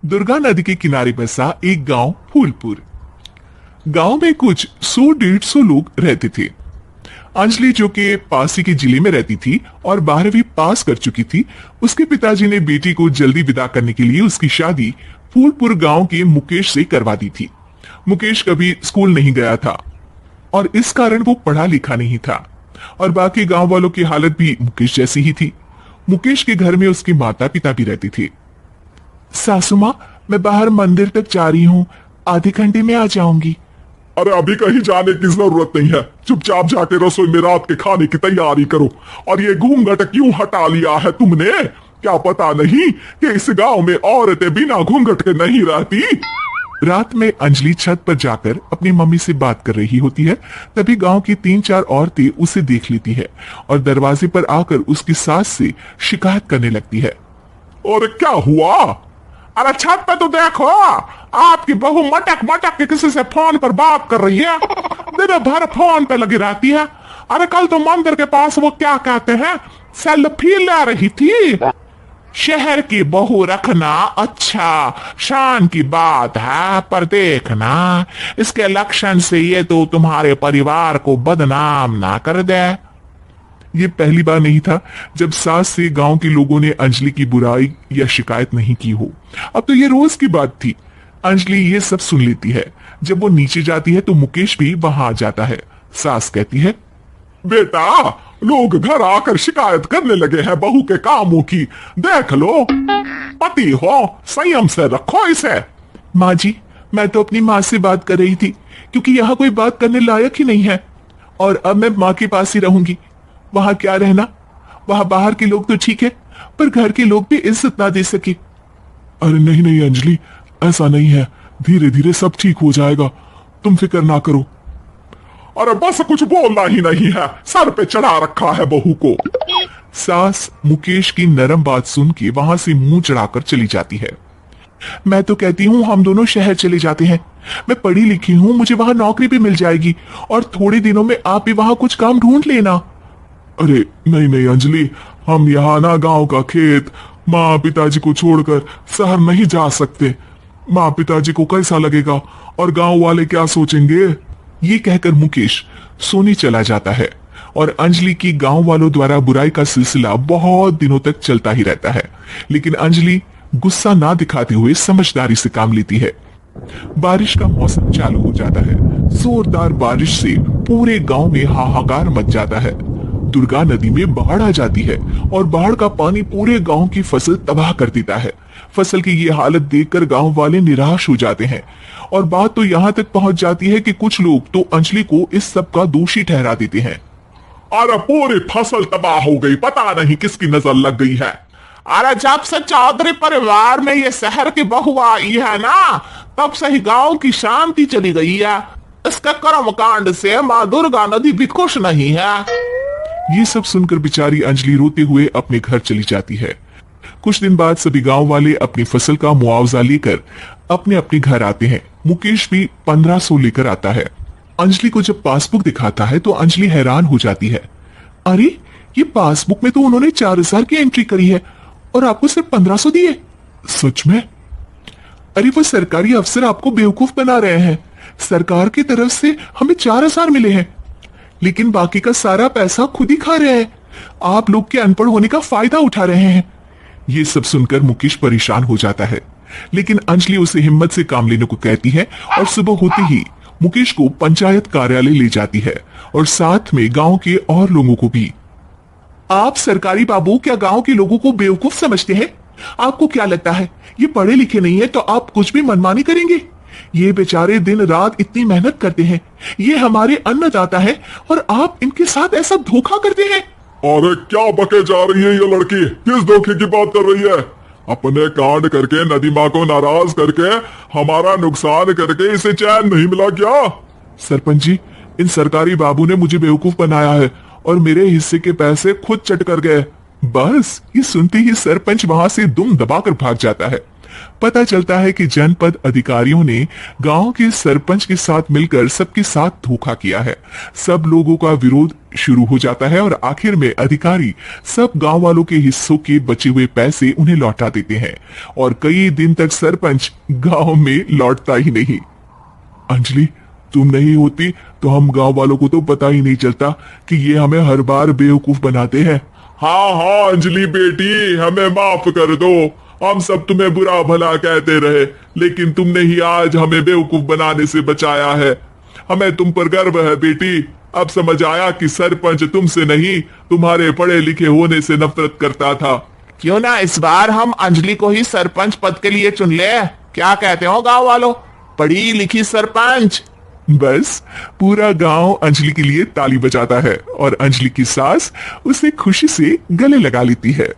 दुर्गा नदी के किनारे बसा एक गांव फूलपुर। गांव में कुछ 100-150 लोग रहते थे। अंजलि जो कि पास ही के जिले में रहती थी और 12वीं पास कर चुकी थी, उसके पिताजी ने बेटी को जल्दी विदा करने के लिए उसकी शादी फूलपुर गांव के मुकेश से करवा दी थी। मुकेश कभी स्कूल नहीं गया था और इस कारण वो पढ़ा लिखा नहीं था और बाकी गांव वालों की हालत भी मुकेश जैसी ही थी। मुकेश के घर में उसके माता पिता भी रहते थे। सासू माँ, मैं बाहर मंदिर तक जा रही हूँ, आधे घंटे में आ जाऊंगी। अरे अभी कहीं जाने की जरूरत नहीं है, चुपचाप जाके रसोई में रात के खाने की तैयारी करो। और ये घूंघट क्यों हटा लिया है तुमने? क्या पता नहीं कि इस गांव में औरतें बिना घूंघट के नहीं रहती? रात में अंजलि छत पर जाकर अपनी मम्मी से बात कर रही होती है। तभी गांव की 3-4 औरतें उसे देख लेती है और दरवाजे पर आकर उसकी सास से शिकायत करने लगती है। और क्या हुआ? अरे छत पे तो देखो, आपकी बहू मटक मटक के किसी से फोन पर बात कर रही है, दिन भर फोन पे लगी रहती है। अरे कल तो मंदिर के पास वो क्या कहते हैं, सेल्फी ले रही थी। शहर की बहू रखना अच्छा शान की बात है, पर देखना इसके लक्षण से ये तो तुम्हारे परिवार को बदनाम ना कर दे। ये पहली बार नहीं था जब सास से गांव के लोगों ने अंजलि की बुराई या शिकायत नहीं की हो। अब तो ये रोज की बात थी। अंजलि ये सब सुन लेती है। जब वो नीचे जाती है तो मुकेश भी वहां आ जाता है। सास कहती है, बेटा, लोग घर आकर शिकायत करने लगे हैं बहू के कामों की, देख लो। पति हो, संयम से रखो इसे। माँ जी, मैं तो अपनी माँ से बात कर रही थी, क्योंकि यहाँ कोई बात करने लायक ही नहीं है और अब मैं माँ के पास ही रहूंगी। वहां क्या रहना, वहां बाहर के लोग तो ठीक है, पर घर के लोग भी इज्जत ना दे सके। अरे नहीं नहीं अंजलि, ऐसा नहीं है, धीरे धीरे सब ठीक हो जाएगा, तुम फिक्र ना करो। अरे बस कुछ बोलना ही नहीं है, सर पे चढ़ा रखा है बहू को। सास मुकेश की नरम बात सुन के वहां से मुंह चढ़ाकर चली जाती है। मैं तो कहती हूँ हम दोनों शहर चले जाते हैं। मैं पढ़ी लिखी हूँ, मुझे वहां नौकरी भी मिल जाएगी और थोड़े दिनों में आप भी वहां कुछ काम ढूंढ लेना। अरे नहीं नहीं अंजलि, हम यहाँ ना गांव का खेत, माँ पिताजी को छोड़कर शहर नहीं जा सकते। माँ पिताजी को कैसा लगेगा और गांव वाले क्या सोचेंगे? ये कहकर मुकेश सोने चला जाता है और अंजलि की गांव वालों द्वारा बुराई का सिलसिला बहुत दिनों तक चलता ही रहता है। लेकिन अंजलि गुस्सा ना दिखाते हुए समझदारी से काम लेती है। बारिश का मौसम चालू हो जाता है। जोरदार बारिश से पूरे गांव में हाहाकार मच जाता है। दुर्गा नदी में बाढ़ आ जाती है और बाढ़ का पानी पूरे गांव की फसल तबाह कर देता है। फसल की ये हालत देखकर गांव वाले निराश हो जाते हैं और बात तो यहाँ तक पहुंच जाती है कि कुछ लोग तो अंजलि को इस सब का दोषी ठहरा देते हैं। अरे पूरी फसल तबाह हो गई, पता नहीं किसकी नजर लग गई है। अरे जब से चौधरी परिवार में ये शहर की बहू आई है ना, तब से ही गांव की शांति चली गई है। इसके कर्म कांड से माँ दुर्गा नदी भी खुश नहीं है। ये सब सुनकर बेचारी अंजलि रोते हुए अपने घर चली जाती है। कुछ दिन बाद सभी गांव वाले अपनी फसल का मुआवजा लेकर अपने अपने घर आते हैं। मुकेश भी 1500 लेकर आता है। अंजलि को जब पासबुक दिखाता है तो अंजलि हैरान हो जाती है। अरे, ये पासबुक में तो उन्होंने 4000 की एंट्री करी है और आपको सिर्फ 1500 दिए। सच में? अरे वो सरकारी अफसर आपको बेवकूफ बना रहे हैं। सरकार की तरफ से हमें 4000 मिले हैं, लेकिन बाकी का सारा पैसा खुद ही खा रहे हैं। आप लोग के अनपढ़ होने का फायदा उठा रहे हैं। ये सब सुनकर मुकेश परेशान हो जाता है, लेकिन अंजलि उसे हिम्मत से काम लेने को कहती है और सुबह होते ही मुकेश को पंचायत कार्यालय ले जाती है और साथ में गांव के और लोगों को भी। आप सरकारी बाबू क्या गांव के लोगों को बेवकूफ समझते हैं? आपको क्या लगता है ये पढ़े लिखे नहीं है तो आप कुछ भी मनमानी करेंगे? ये बेचारे दिन रात इतनी मेहनत करते हैं, ये हमारे अन्नदाता है और आप इनके साथ ऐसा धोखा करते हैं। अरे क्या बके जा रही है ये लड़की, किस धोखे की बात कर रही है? अपने कांड करके नदी माँ को नाराज करके हमारा नुकसान करके इसे चैन नहीं मिला क्या? सरपंच जी, इन सरकारी बाबू ने मुझे बेवकूफ बनाया है और मेरे हिस्से के पैसे खुद चट कर गए। बस ये सुनते ही सरपंच वहां से दुम दबाकर भाग जाता है। पता चलता है कि जनपद अधिकारियों ने गांव के सरपंच के साथ मिलकर सबके साथ धोखा किया है। सब लोगों का विरोध शुरू हो जाता है और आखिर में अधिकारी सब गांव वालों के हिस्सों के बचे हुए पैसे उन्हें लौटा देते हैं और कई दिन तक सरपंच गांव में लौटता ही नहीं। अंजलि, तुम नहीं होती तो हम गांव वालों को तो पता ही नहीं चलता कि ये हमें हर बार बेवकूफ बनाते हैं। हाँ हाँ अंजलि बेटी, हमें माफ कर दो। हम सब तुम्हें बुरा भला कहते रहे, लेकिन तुमने ही आज हमें बेवकूफ बनाने से बचाया है। हमें तुम पर गर्व है बेटी। अब समझ आया कि सरपंच तुमसे नहीं, तुम्हारे पढ़े लिखे होने से नफरत करता था। क्यों ना इस बार हम अंजलि को ही सरपंच पद के लिए चुन ले? क्या कहते हो गांव वालों? पढ़ी लिखी सरपंच। बस पूरा गांव अंजलि के लिए ताली बजाता है और अंजलि की सास उसे खुशी से गले लगा लेती है।